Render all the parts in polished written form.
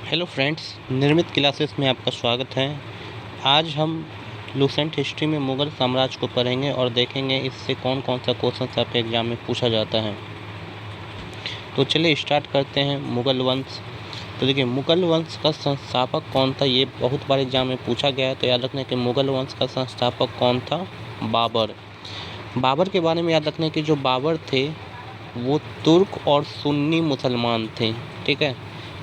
Hello friends, निर्मित classes में आपका स्वागत है। आज हम लुसेंट हिस्ट्री में मुग़ल साम्राज्य को पढ़ेंगे और देखेंगे इससे कौन कौन सा क्वेश्चन आपके एग्जाम में पूछा जाता है। तो चलिए स्टार्ट करते हैं। मुग़ल वंश। तो देखिए, मुग़ल वंश का संस्थापक कौन था, ये बहुत बार एग्जाम में पूछा गया है। तो याद रखना कि मुग़ल वंश का संस्थापक कौन था, बाबर। बाबर के बारे में याद रखना कि जो बाबर थे वो तुर्क और सुन्नी मुसलमान थे। ठीक है,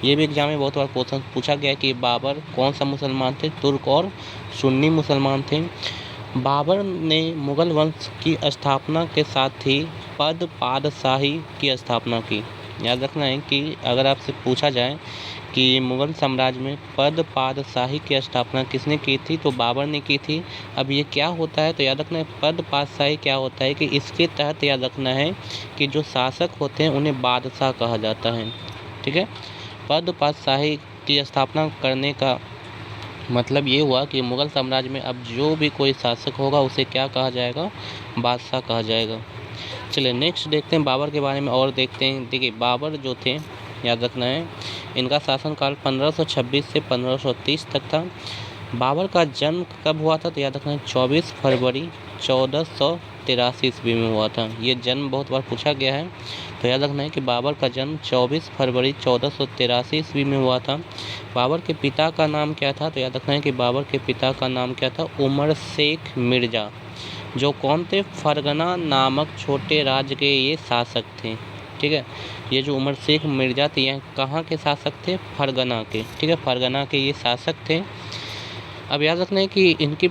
ये भी एग्जाम में बहुत बार क्वेश्चन पूछा गया कि बाबर कौन सा मुसलमान थे, तुर्क और सुन्नी मुसलमान थे। बाबर ने मुग़ल वंश की स्थापना के साथ ही पद पादशाही की स्थापना की। याद रखना है कि अगर आपसे पूछा जाए कि मुग़ल साम्राज्य में पद पादशाही की स्थापना किसने की थी, तो बाबर ने की थी। अब ये क्या होता है, तो याद रखना है पद पादशाही क्या होता है कि इसके तहत याद रखना है कि जो शासक होते हैं उन्हें बादशाह कहा जाता है। ठीक है, पद पादशाही की स्थापना करने का मतलब ये हुआ कि मुग़ल साम्राज्य में अब जो भी कोई शासक होगा उसे क्या कहा जाएगा, बादशाह कहा जाएगा। चलिए नेक्स्ट देखते हैं बाबर के बारे में और देखते हैं। देखिए, बाबर जो थे याद रखना है इनका शासनकाल 1526 से 1530 तक था। बाबर का जन्म कब हुआ था, तो याद रखना है 24 फरवरी 1483 ईस्वी में हुआ था। ये जन्म बहुत बार पूछा गया है। तो याद रखना है कि बाबर का जन्म 24 फरवरी 1483 ईस्वी में हुआ था। बाबर के पिता का नाम क्या था, तो याद रखना है कि बाबर के पिता का नाम क्या था, उमर शेख मिर्ज़ा। जो कौन थे, फरगना नामक छोटे राज्य के ये शासक थे। ठीक है, ये जो उमर शेख मिर्ज़ा थे यह कहाँ के शासक थे, फरगना के। ठीक है, फरगना के ये शासक थे। अब याद रखना है कि इनके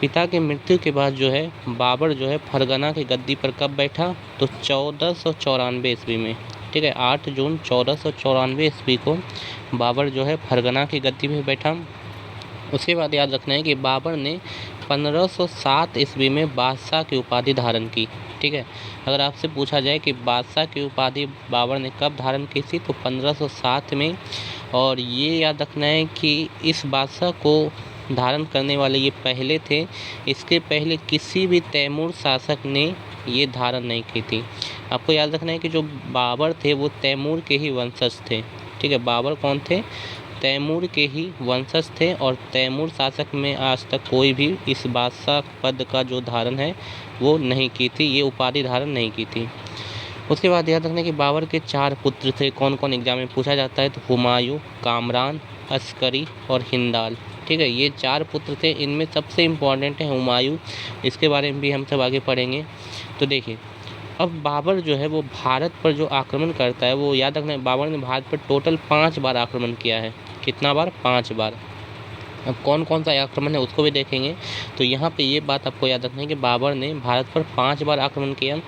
पिता के मृत्यु के बाद जो है बाबर जो है फरगना की गद्दी पर कब बैठा, तो 1494 ईस्वी में। ठीक है, 8 जून 1494 ईस्वी को बाबर जो है फरगना की गद्दी पर बैठा। उसके बाद याद रखना है कि बाबर ने 1507 ईस्वी में बादशाह की उपाधि धारण की। ठीक है, अगर आपसे पूछा जाए कि बादशाह की उपाधि बाबर ने कब धारण की थी, तो 1507 में। और ये याद रखना है कि इस बादशाह को धारण करने वाले ये पहले थे। इसके पहले किसी भी तैमूर शासक ने ये धारण नहीं की थी। आपको याद रखना है कि जो बाबर थे वो तैमूर के ही वंशज थे। ठीक है, बाबर कौन थे, तैमूर के ही वंशज थे। और तैमूर शासक में आज तक कोई भी इस बादशाह पद का जो धारण है वो नहीं की थी, ये उपाधि धारण नहीं की थी। उसके बाद याद रखना कि बाबर के 4 पुत्र थे। कौन कौन एग्जाम में पूछा जाता है, तो हुमायूं, कामरान, अस्करी और हिंदाल। ठीक है, ये 4 पुत्र थे। इनमें सबसे इम्पॉर्टेंट है हुमायूं, इसके बारे में भी हम सब आगे पढ़ेंगे। तो देखिए, अब बाबर जो है वो भारत पर जो आक्रमण करता है, वो याद रखना है बाबर ने भारत पर टोटल 5 बार आक्रमण किया है। कितना बार, 5 बार। अब कौन कौन सा आक्रमण है उसको भी देखेंगे। तो यहाँ पे ये बात आपको याद रखना है कि बाबर ने भारत पर 5 बार आक्रमण किया।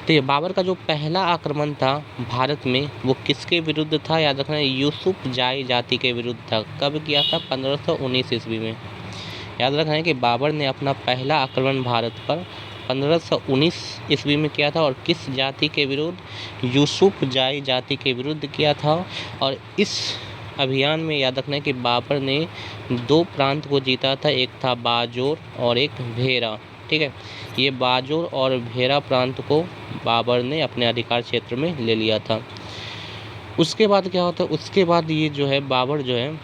तो ये बाबर का जो पहला आक्रमण था भारत में वो किसके विरुद्ध था, याद रखना है यूसुफ जाई जाति के विरुद्ध था। कब किया था, 1519 ईस्वी में। याद रखना है कि बाबर ने अपना पहला आक्रमण भारत पर 1519 ईस्वी में किया था। और किस जाति के विरुद्ध, यूसुफ जाई जाति के विरुद्ध किया था। और इस अभियान में याद रखना है कि बाबर ने 2 प्रांत को जीता था, एक था बाजोर और एक भेरा। ठीक है, ये बाजोर और भेरा प्रांत को बाबर ने अपने अधिकार क्षेत्र में ले लिया था। उसके बाद क्या होता है, उसके बाद ये जो है बाबर जो है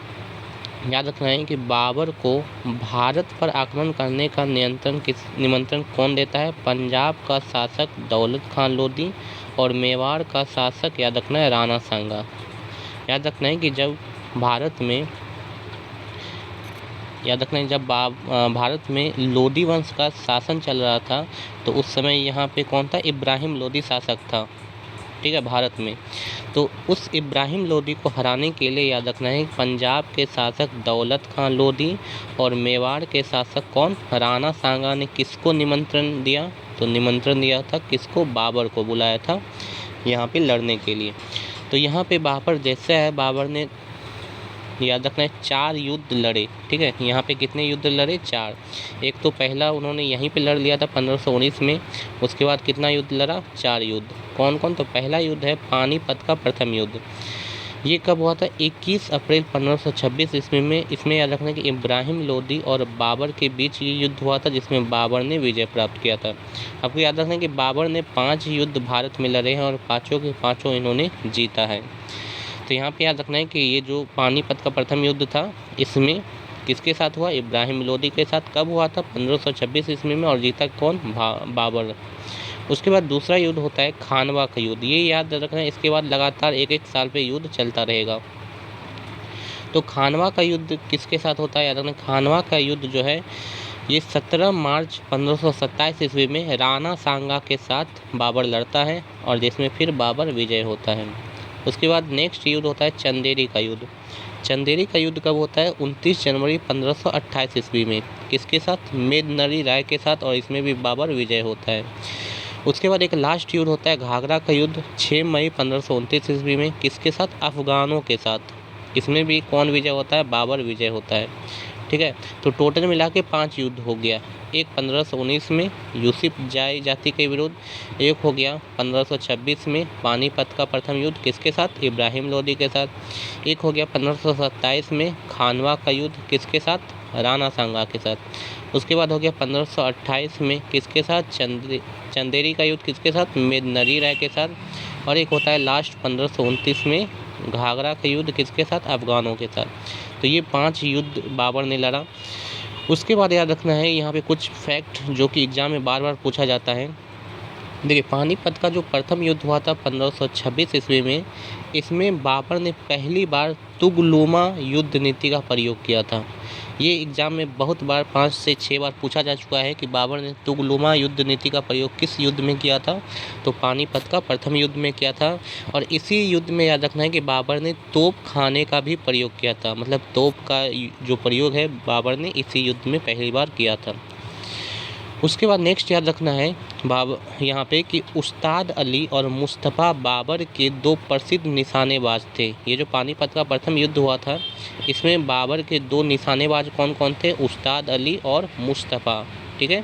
याद रखना है कि बाबर को भारत पर आक्रमण करने का निमंत्रण कौन देता है, पंजाब का शासक दौलत खान लोधी और मेवाड़ का शासक याद रखना है राणा सांगा। याद रखना है कि जब भारत में भारत में लोधी वंश का शासन चल रहा था, तो उस समय यहाँ पे कौन था, इब्राहिम लोधी शासक था। ठीक है, भारत में। तो उस इब्राहिम लोधी को हराने के लिए याद रखना है पंजाब के शासक दौलत खान लोधी और मेवाड़ के शासक कौन, राणा सांगा ने किसको निमंत्रण दिया, तो निमंत्रण दिया था किसको, बाबर को बुलाया था यहाँ पे लड़ने के लिए। तो यहाँ पे बाबर जैसे है, बाबर ने याद रखना है 4 युद्ध लड़े। ठीक है, यहाँ पे कितने युद्ध लड़े, 4। एक तो पहला उन्होंने यहीं पे लड़ लिया था 1519 में। उसके बाद कितना युद्ध लड़ा, 4 युद्ध। कौन कौन, तो पहला युद्ध है पानीपत का प्रथम युद्ध। ये कब हुआ था, 21 अप्रैल 1526 ईस्वी में। इसमें याद रखना कि इब्राहिम लोधी और बाबर के बीच ये युद्ध हुआ था, जिसमें बाबर ने विजय प्राप्त किया था। आपको याद रखना कि बाबर ने 5 युद्ध भारत में लड़े हैं और 5 के 5 इन्होंने जीता है। तो तो यहाँ पे याद रखना है कि ये जो पानीपत का प्रथम युद्ध था इसमें किसके साथ हुआ, इब्राहिम लोदी के साथ। कब हुआ था, 1526 ईस्वी में, और जीता कौन, बाबर। उसके बाद दूसरा युद्ध होता है खानवा का युद्ध, ये याद रखना है। इसके बाद लगातार एक एक साल पे युद्ध चलता रहेगा। तो खानवा का युद्ध किसके साथ होता है, याद रखना। खानवा का युद्ध जो है ये 17 मार्च 1527 ईस्वी में राणा सांगा के साथ बाबर लड़ता है और जिसमें फिर बाबर विजय होता है। उसके बाद नेक्स्ट युद्ध होता है चंदेरी का युद्ध। चंदेरी का युद्ध कब होता है, 29 जनवरी 1528 ईस्वी में। किसके साथ, मेदनरी राय के साथ, और इसमें भी बाबर विजय होता है। उसके बाद एक लास्ट युद्ध होता है घाघरा का युद्ध, 6 मई 1529 ईस्वी में। किसके साथ, अफगानों के साथ। इसमें भी कौन विजय होता है, बाबर विजय होता है। ठीक है, तो टोटल मिला के 5 युद्ध हो गया। एक 1519 में यूसुफ जाई जाति के विरुद्ध, एक हो गया 1526 में पानीपत का प्रथम युद्ध किसके साथ, इब्राहिम लोदी के साथ। एक हो गया 1527 में खानवा का युद्ध किसके साथ, राणा सांगा के साथ। उसके बाद हो गया 1528 में किसके साथ, चंदेरी का युद्ध किसके साथ, मेदनरी राय के साथ। और एक होता है लास्ट 1529 में घाघरा का युद्ध किसके साथ, अफगानों के साथ। तो ये 5 युद्ध बाबर ने लड़ा। उसके बाद याद रखना है यहाँ पे कुछ फैक्ट जो कि एग्जाम में बार बार पूछा जाता है। देखिए, पानीपत का जो प्रथम युद्ध हुआ था 1526 ईस्वी में, इसमें बाबर ने पहली बार तुगलुमा युद्ध नीति का प्रयोग किया था। ये एग्जाम में बहुत बार 5 से 6 बार पूछा जा चुका है कि बाबर ने तुगलुमा युद्ध नीति का प्रयोग किस युद्ध में किया था, तो पानीपत का प्रथम युद्ध में किया था। और इसी युद्ध में याद रखना है कि बाबर ने तोप खाने का भी प्रयोग किया था, मतलब तोप का जो प्रयोग है बाबर ने इसी युद्ध में पहली बार किया था। उसके बाद नेक्स्ट याद रखना है यहाँ पे कि उस्ताद अली और मुस्तफ़ा बाबर के 2 प्रसिद्ध निशानेबाज थे। ये जो पानीपत का प्रथम युद्ध हुआ था इसमें बाबर के 2 निशानेबाज कौन कौन थे, उस्ताद अली और मुस्तफ़ा। ठीक है,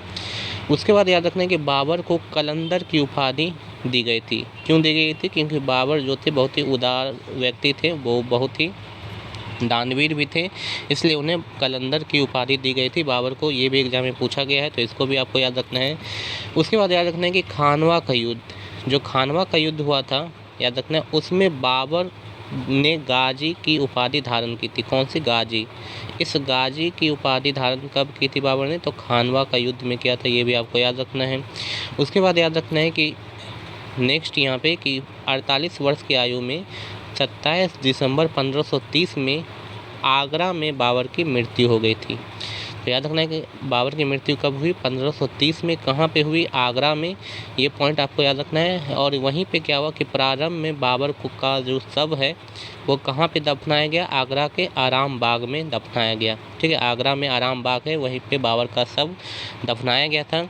उसके बाद याद रखना है कि बाबर को कलंदर की उपाधि दी गई थी। क्यों दी गई थी, क्योंकि बाबर जो थे बहुत ही उदार व्यक्ति थे, वो बहुत ही दानवीर भी थे, इसलिए उन्हें कलंदर की उपाधि दी गई थी बाबर को। ये भी एग्जाम में पूछा गया है, तो इसको भी आपको याद रखना है। उसके बाद याद रखना है कि खानवा का युद्ध, जो खानवा का युद्ध हुआ था याद रखना है, उसमें बाबर ने गाजी की उपाधि धारण की थी। कौन सी, गाजी। इस गाजी की उपाधि धारण कब की थी बाबर ने, तो खानवा का युद्ध में किया था। ये भी आपको याद रखना है। उसके बाद याद रखना है कि नेक्स्ट यहाँ पे कि 48 वर्ष की आयु में 27 दिसंबर 1530 में आगरा में बाबर की मृत्यु हो गई थी। तो याद रखना है कि बाबर की मृत्यु कब हुई, 1530 में। कहाँ पे हुई, आगरा में। ये पॉइंट आपको याद रखना है। और वहीं पे क्या हुआ कि प्रारंभ में बाबर का जो शव है वो कहाँ पे दफनाया गया, आगरा के आराम बाग में दफनाया गया। ठीक है, आगरा में आराम बाग है, वहीं पे बाबर का शव दफनाया गया था।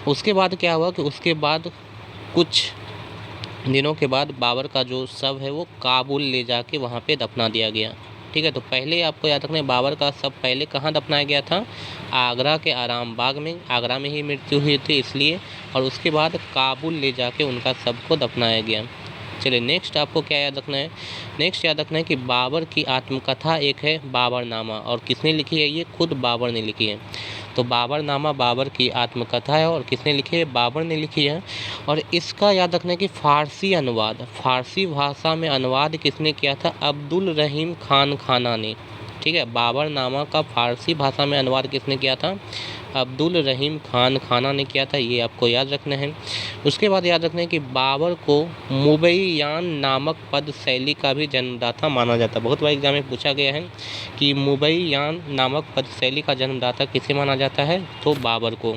उसके बाद क्या हुआ कि उसके बाद कुछ दिनों के बाद बाबर का जो शव है वो काबुल ले जाके वहाँ पे दफना दिया गया। ठीक है, तो पहले आपको याद रखना है बाबर का शव पहले कहाँ दफनाया गया था, आगरा के आराम बाग में। आगरा में ही मृत्यु हुई थी इसलिए, और उसके बाद काबुल ले जाके उनका शव को दफनाया गया। चलिए नेक्स्ट आपको क्या याद रखना है, नेक्स्ट याद रखना है कि बाबर की आत्मकथा एक है बाबरनामा, और किसने लिखी है, ये खुद बाबर ने लिखी है। तो बाबरनामा बाबर की आत्मकथा है और किसने लिखी है, बाबर ने लिखी है। और इसका याद रखना है कि फ़ारसी अनुवाद, फ़ारसी भाषा में अनुवाद किसने किया था, अब्दुल रहीम खान खाना ने। ठीक है, बाबरनामा का फ़ारसी भाषा में अनुवाद किसने किया था, अब्दुल रहीम खान खाना ने किया था। ये आपको याद रखना है। उसके बाद याद रखना है कि बाबर को मुबैयान नामक पद शैली का भी जन्मदाता माना जाता है। बहुत बार एग्जाम में पूछा गया है कि मुबैयान नामक पद शैली का जन्मदाता किसे माना जाता है, तो बाबर को।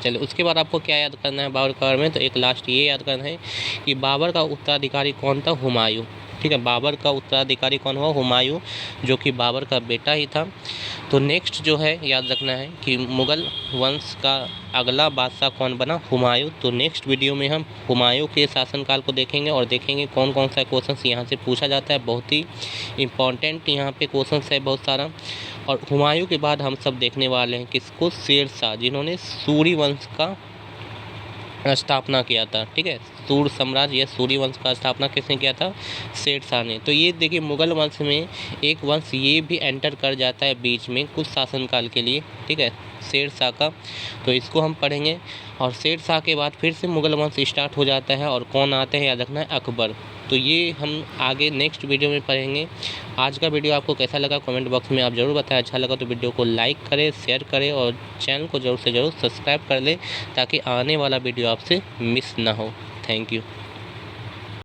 चलिए उसके बाद आपको क्या याद करना है बाबर के बारे में, तो एक लास्ट ये याद करना है कि बाबर का उत्तराधिकारी कौन था, हुमायूं। ठीक है, बाबर का उत्तराधिकारी कौन हुआ, हुमायूं, जो कि बाबर का बेटा ही था। तो नेक्स्ट जो है याद रखना है कि मुग़ल वंश का अगला बादशाह कौन बना, हुमायूं। तो नेक्स्ट वीडियो में हम हुमायूं के शासनकाल को देखेंगे और देखेंगे कौन कौन सा क्वेश्चन यहाँ से पूछा जाता है। बहुत ही इम्पॉर्टेंट यहाँ पे क्वेश्चन है बहुत सारा। और हुमायूं के बाद हम सब देखने वाले हैं किसको, शेरशाह, जिन्होंने सूरी वंश का स्थापना किया था। ठीक है, सूर साम्राज्य या सूरी वंश का स्थापना किसने किया था, शेरशाह ने। तो ये देखिए मुग़ल वंश में एक वंश ये भी एंटर कर जाता है बीच में कुछ शासनकाल के लिए। ठीक है, शेरशाह का, तो इसको हम पढ़ेंगे। और शेरशाह के बाद फिर से मुग़ल वंश स्टार्ट हो जाता है और कौन आते हैं याद रखना है, अकबर। तो ये हम आगे नेक्स्ट वीडियो में पढ़ेंगे। आज का वीडियो आपको कैसा लगा कमेंट बॉक्स में आप ज़रूर बताएं। अच्छा लगा तो वीडियो को लाइक करें, शेयर करें और चैनल को ज़रूर से ज़रूर सब्सक्राइब कर लें ताकि आने वाला वीडियो आपसे मिस ना हो। Thank you.